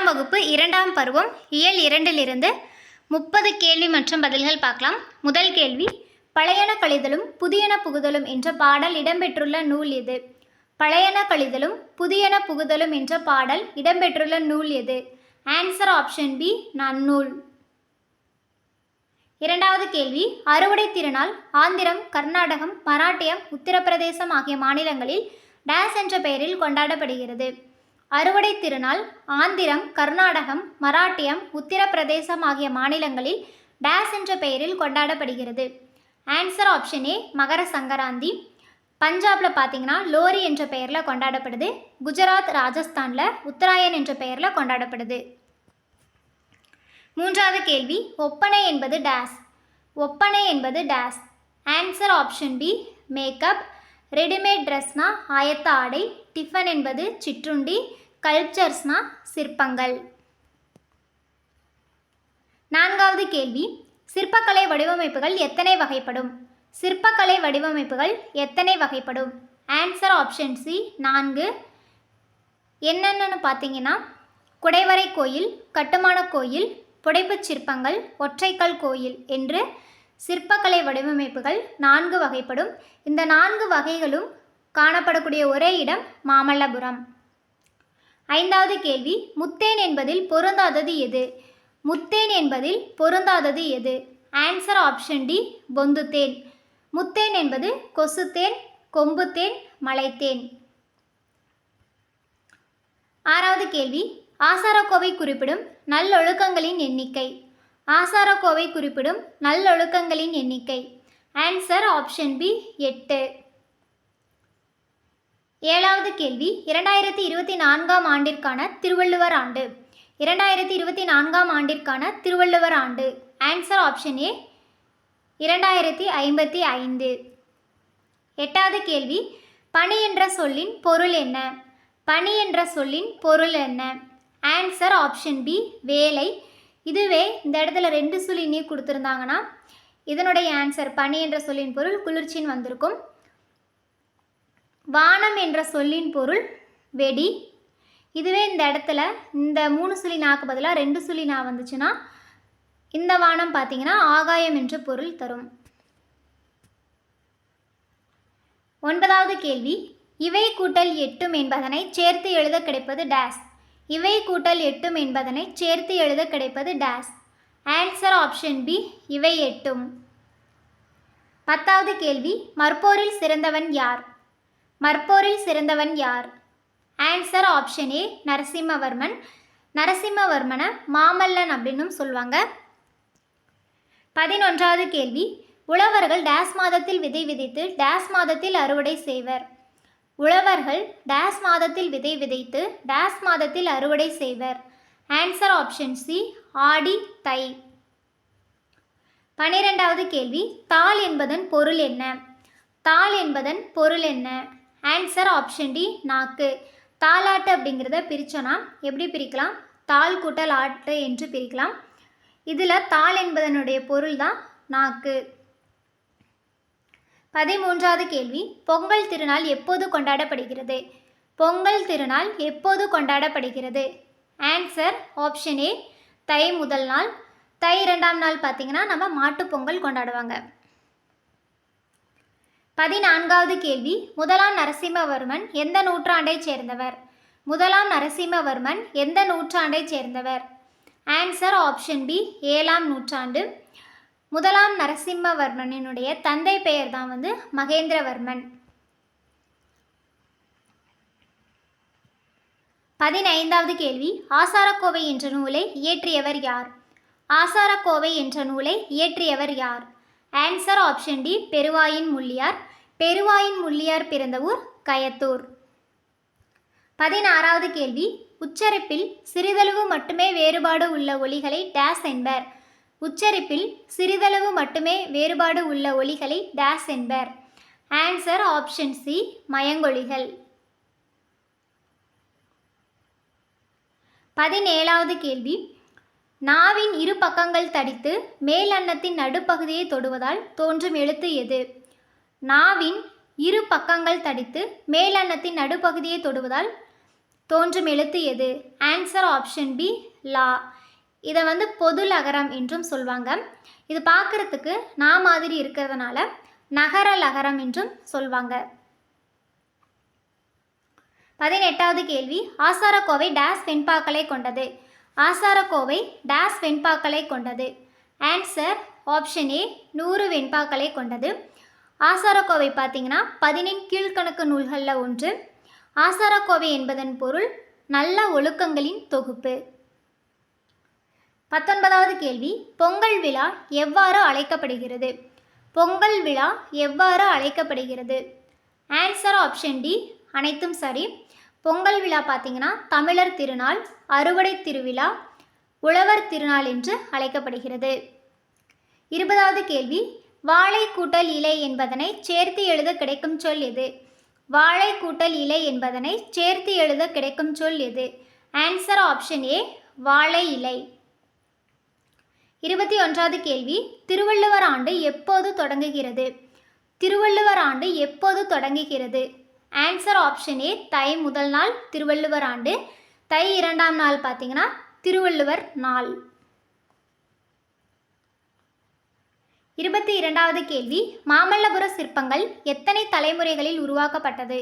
வகுப்பு 2ஆம் பருவம் இயல் 2லிருந்து 30 கேள்வி மற்றும் பதில்கள் பார்க்கலாம். முதல் கேள்வி, பழையன கழிதலும் புதியன புகுதலும் என்ற பாடல் இடம்பெற்றுள்ள நூல் எது? பழையன கழிதலும் புதியன புகுதலும் என்ற பாடல் இடம்பெற்றுள்ள நூல் எது? ஆன்சர் ஆப்ஷன் பி, நன்னூல். இரண்டாவது கேள்வி, அறுவடை திருநாள் ஆந்திரம், கர்நாடகம், மராட்டியம், உத்தரப்பிரதேசம் ஆகிய மாநிலங்களில் டேஸ் என்ற பெயரில் கொண்டாடப்படுகிறது. அறுவடை திருநாள் ஆந்திரம், கர்நாடகம், மராட்டியம், உத்தரப்பிரதேசம் ஆகிய மாநிலங்களில் டேஸ் என்ற பெயரில் கொண்டாடப்படுகிறது. ஆன்சர் ஆப்ஷன் ஏ, மகர சங்கராந்தி. பஞ்சாபில் பார்த்தீங்கன்னா லோரி என்ற பெயரில் கொண்டாடப்படுது. குஜராத், ராஜஸ்தானில் உத்தராயன் என்ற பெயரில் கொண்டாடப்படுது. மூன்றாவது கேள்வி, ஒப்பனை என்பது டேஸ். ஒப்பனை என்பது dash. Answer option B, makeup. Readymade ட்ரெஸ்னா ஆயத்த ஆடை. டிஃபன் என்பது சிற்றுண்டி. கல்ச்சர்ஸ்னா சிற்பங்கள். நான்காவது கேள்வி, சிற்பக்கலை வடிவமைப்புகள் எத்தனை வகைப்படும்? சிற்பக்கலை வடிவமைப்புகள் எத்தனை வகைப்படும்? Answer option C, 4. என்னென்னு பார்த்தீங்கன்னா குடைவரை கோயில், கட்டுமான கோயில், புடைப்புச் சிற்பங்கள், ஒற்றைக்கல் கோயில் என்று சிற்பக்கலை வடிவமைப்புகள் 4 வகைப்படும். இந்த 4 வகைகளும் காணப்படக்கூடிய ஒரே இடம் மாமல்லபுரம். ஐந்தாவது கேள்வி, முத்தேன் என்பதில் பொருந்தாதது எது? முத்தேன் என்பதில் பொருந்தாதது எது? ஆன்சர் ஆப்ஷன் டி, பொந்துத்தேன். முத்தேன் என்பது கொசுத்தேன், கொம்புத்தேன், மலைத்தேன். ஆறாவது கேள்வி, ஆசாரக்கோவை குறிப்பிடும் நல்லொழுக்கங்களின் எண்ணிக்கை. ஆசாரக்கோவை குறிப்பிடும் நல்லொழுக்கங்களின் எண்ணிக்கை. Answer option B, 8. ஏழாவது கேள்வி, 2024ஆம் ஆண்டிற்கான திருவள்ளுவர் ஆண்டு. 2024ஆம் ஆண்டிற்கான திருவள்ளுவர் ஆண்டு. ஆன்சர் ஆப்ஷன் ஏ, 2055. எட்டாவது கேள்வி, பணி என்ற சொல்லின் பொருள் என்ன? பணி என்ற சொல்லின் பொருள் என்ன? ஆன்சர் ஆப்ஷன் பி, வேலை. இதுவே இந்த இடத்துல 2 சொல்லி நீ கொடுத்துருந்தாங்கன்னா இதனுடைய ஆன்சர் பனி என்ற சொல்லின் பொருள் குளிர்ச்சின்னு வந்திருக்கும். வானம் என்ற சொல்லின் பொருள் வெடி. இதுவே இந்த இடத்துல இந்த 3 சொல்லி நாக்கு பதிலாக 2 சொல்லி நா வந்துச்சுன்னா இந்த வானம் பார்த்தீங்கன்னா ஆகாயம் என்று பொருள் தரும். ஒன்பதாவது கேள்வி, இவை கூட்டல் எட்டும் என்பதனை சேர்த்து எழுத கிடைப்பது டேஸ். இவை கூட்டல் எட்டும் என்பதனை சேர்த்து எழுத கிடைப்பது டேஸ். ஆன்சர் ஆப்ஷன் பி, இவை எட்டும். பத்தாவது கேள்வி, மற்போரில் சிறந்தவன் யார்? மற்போரில் சிறந்தவன் யார்? ஆன்சர் ஆப்ஷன் ஏ, நரசிம்மவர்மன். நரசிம்மவர்மனை மாமல்லன் அப்படின்னும் சொல்லுவாங்க. 11வது கேள்வி, உழவர்கள் டேஸ் மாதத்தில் விதை விதைத்து டேஸ் மாதத்தில் அறுவடை செய்வர். உழவர்கள் டேஸ் மாதத்தில் விதை விதைத்து டேஸ் மாதத்தில் அறுவடை செய்வர். ஆன்சர் ஆப்ஷன் சி, ஆடி, தை. 12வது கேள்வி, தாள் என்பதன் பொருள் என்ன? தாள் என்பதன் பொருள் என்ன? ஆன்சர் ஆப்ஷன் டி, நாக்கு. தாலாட்டு அப்படிங்கிறத பிரித்தோன்னா எப்படி பிரிக்கலாம்? தாள் கூட்டல் ஆட்டு என்று பிரிக்கலாம். இதில் தாள் என்பதனுடைய பொருள் தான் நாக்கு. 13வது கேள்வி, பொங்கல் திருநாள் எப்போது கொண்டாடப்படுகிறது? பொங்கல் திருநாள் எப்போது கொண்டாடப்படுகிறது? ஆன்சர் ஆப்ஷன் ஏ, தை முதல் நாள். தை 2ஆம் நாள் பார்த்திங்கன்னா நம்ம மாட்டுப்பொங்கல் கொண்டாடுவாங்க. 14வது கேள்வி, முதலாம் நரசிம்மவர்மன் எந்த நூற்றாண்டைச் சேர்ந்தவர்? முதலாம் நரசிம்மவர்மன் எந்த நூற்றாண்டைச் சேர்ந்தவர்? ஆன்சர் ஆப்ஷன் பி, 7ஆம் நூற்றாண்டு. முதலாம் நரசிம்மவர்மனினுடைய தந்தை பெயர் தான் மகேந்திரவர்மன். 15வது கேள்வி, ஆசாரக்கோவை என்ற நூலை இயற்றியவர் யார்? ஆசாரக்கோவை என்ற நூலை இயற்றியவர் யார்? ஆன்சர் ஆப்ஷன் டி, பெருவாயின் முள்ளியார். பெருவாயின் முள்ளியார் பிறந்த ஊர் கயத்தூர். 16வது கேள்வி, உச்சரிப்பில் சிறிதளவு மட்டுமே வேறுபாடு உள்ள ஒலிகளை டேஸ் என்பர். உச்சரிப்பில் சிறிதளவு மட்டுமே வேறுபாடு உள்ள ஒலிகளை டேஸ் என்பர். ஆன்சர் ஆப்ஷன் சி, மயங்கொலிகள். 17வது கேள்வி, நாவின் இரு பக்கங்கள் தடித்து மேல் அன்னத்தின் நடுப்பகுதியை தொடுவதால் தோன்றும் எழுத்து எது? நாவின் இரு பக்கங்கள் தடித்து மேல் அன்னத்தின் நடுப்பகுதியை தொடுவதால் தோன்றும் எழுத்து எது? ஆன்சர் ஆப்ஷன் பி லா. இதை பொது லகரம் என்றும் சொல்வாங்க. இது பார்க்குறதுக்கு நான் மாதிரி இருக்கிறதுனால நகர லகரம் என்றும் சொல்வாங்க. 18வது கேள்வி, ஆசாரக்கோவை டேஸ் வெண்பாக்களை கொண்டது. ஆசாரக்கோவை டேஸ் வெண்பாக்களை கொண்டது. ஆன்சர் ஆப்ஷன் ஏ 100 வெண்பாக்களை கொண்டது. ஆசாரக்கோவை பார்த்தீங்கன்னா 15 கீழ்கணக்கு நூல்களில் ஒன்று. ஆசாரக்கோவை என்பதன் பொருள் நல்ல ஒழுக்கங்களின் தொகுப்பு. 19வது கேள்வி, பொங்கல் விழா எவ்வாறு அழைக்கப்படுகிறது? பொங்கல் விழா எவ்வாறு அழைக்கப்படுகிறது? ஆன்சர் ஆப்ஷன் டி அனைத்தும் சரி. பொங்கல் விழா பார்த்தீங்கன்னா தமிழர் திருநாள், அறுவடை திருவிழா, உழவர் திருநாள் என்று அழைக்கப்படுகிறது. 20வது கேள்வி, வாழை கூட்டல் இலை என்பதனை சேர்த்து எழுத கிடைக்கும் சொல் எது? வாழை கூட்டல் இலை என்பதனை சேர்த்து எழுத கிடைக்கும் சொல் எது? ஆன்சர் ஆப்ஷன் ஏ வாழை இலை. 21வது கேள்வி, திருவள்ளுவர் ஆண்டு எப்போது தொடங்குகிறது? திருவள்ளுவர் ஆண்டு எப்போது தொடங்குகிறது? ஆன்சர் ஆப்ஷன் ஏ தை முதல் நாள் திருவள்ளுவர் ஆண்டு, தை 2ஆம் நாள் பார்த்தீங்கன்னா திருவள்ளுவர் நாள். 22வது கேள்வி, மாமல்லபுர சிற்பங்கள் எத்தனை தலைமுறைகளில் உருவாக்கப்பட்டது?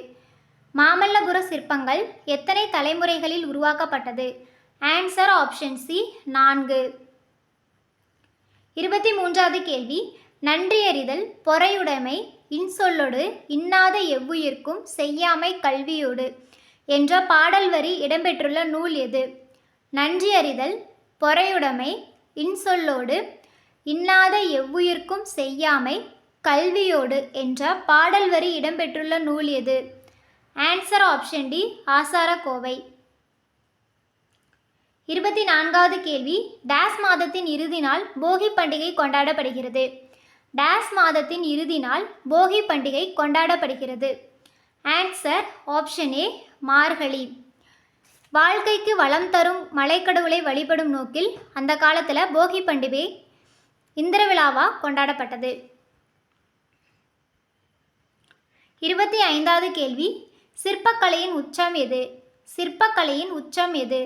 மாமல்லபுர சிற்பங்கள் எத்தனை தலைமுறைகளில் உருவாக்கப்பட்டது? Answer option C 4. 23வது கேள்வி, நன்றியறிதல் பொறையுடைமை இன்சொல்லொடு இன்னாத எவ்வுயிர்க்கும் செய்யாமை கல்வியோடு என்ற பாடல் வரி இடம்பெற்றுள்ள நூல் எது? நன்றியறிதல் பொறையுடைமை இன்சொல்லோடு இன்னாத எவ்வுயிர்க்கும் செய்யாமை கல்வியோடு என்ற பாடல் வரி இடம்பெற்றுள்ள நூல் எது? ஆன்சர் ஆப்ஷன் டி ஆசாரக்கோவை. 24வது கேள்வி, டேஸ் மாதத்தின் இறுதி நாள் போகி பண்டிகை கொண்டாடப்படுகிறது. டேஸ் மாதத்தின் இறுதி நாள் போகி பண்டிகை கொண்டாடப்படுகிறது. ஆன்சர் ஆப்ஷன் ஏ மார்கழி. வாழ்க்கைக்கு வளம் தரும் மலைக்கடவுளை வழிபடும் நோக்கில் அந்த காலத்தில் போகி பண்டிகை இந்திர விழாவாக கொண்டாடப்பட்டது. 25வது கேள்வி, சிற்பக்கலையின் உச்சம் எது? சிற்பக்கலையின் உச்சம் எது?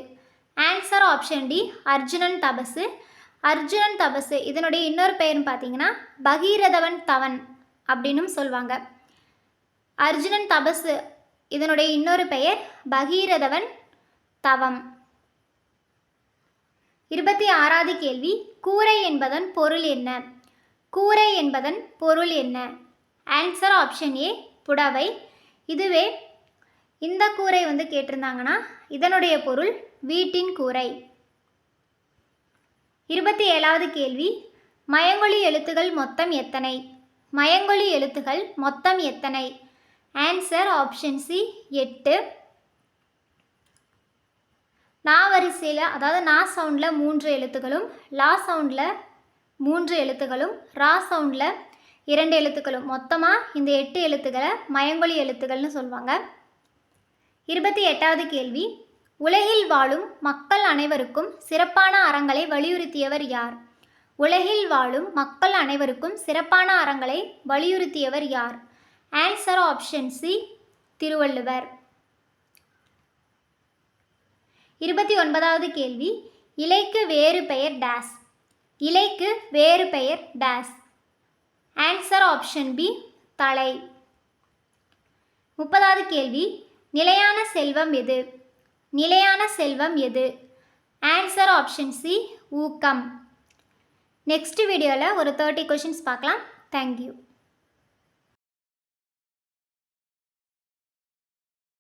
ஆன்சர் ஆப்ஷன் டி அர்ஜுனன் தபசு. அர்ஜுனன் தபசு இதனுடைய இன்னொரு பெயர்னு பார்த்தீங்கன்னா பகீரதவன் தவன் அப்படின்னும் சொல்லுவாங்க. அர்ஜுனன் தபசு இதனுடைய இன்னொரு பெயர் பகீரதவன் தவம். 26வது கேள்வி, கூரை என்பதன் பொருள் என்ன? கூரை என்பதன் பொருள் என்ன? ஆன்சர் ஆப்ஷன் ஏ புடவை. இதுவே இந்த கூரை கேட்டிருந்தாங்கன்னா இதனுடைய பொருள் வீட்டின் கூரை. 27வது கேள்வி, மயங்கொலி எழுத்துகள் மொத்தம் எத்தனை? மயங்கொலி எழுத்துகள் மொத்தம் எத்தனை? Answer option C 8. நா வரிசையில் அதாவது நா சவுண்டில் 3 எழுத்துக்களும், லா சவுண்டில் 3 எழுத்துக்களும், ரா சவுண்டில் 2 எழுத்துக்களும், மொத்தமாக இந்த 8 எழுத்துக்களை மயங்கொலி எழுத்துக்கள்னு சொல்லுவாங்க. 28வது கேள்வி, உலகில் வாழும் மக்கள் அனைவருக்கும் சிறப்பான அறங்களை வலியுறுத்தியவர் யார்? உலகில் வாழும் மக்கள் அனைவருக்கும் சிறப்பான அறங்களை வலியுறுத்தியவர் யார்? ஆன்சர் ஆப்ஷன் சி திருவள்ளுவர். 29வது கேள்வி, இலைக்கு வேறு பெயர் டேஸ். இலைக்கு வேறு பெயர் டேஸ். ஆன்சர் ஆப்ஷன் பி தலை. 30வது கேள்வி, நிலையான செல்வம் எது? நிலையான செல்வம் எது? ஆன்சர் ஆப்ஷன் சி ஊக்கம். நெக்ஸ்ட் வீடியோவில் ஒரு 30 கொஷின்ஸ் பார்க்கலாம். தேங்க்யூ.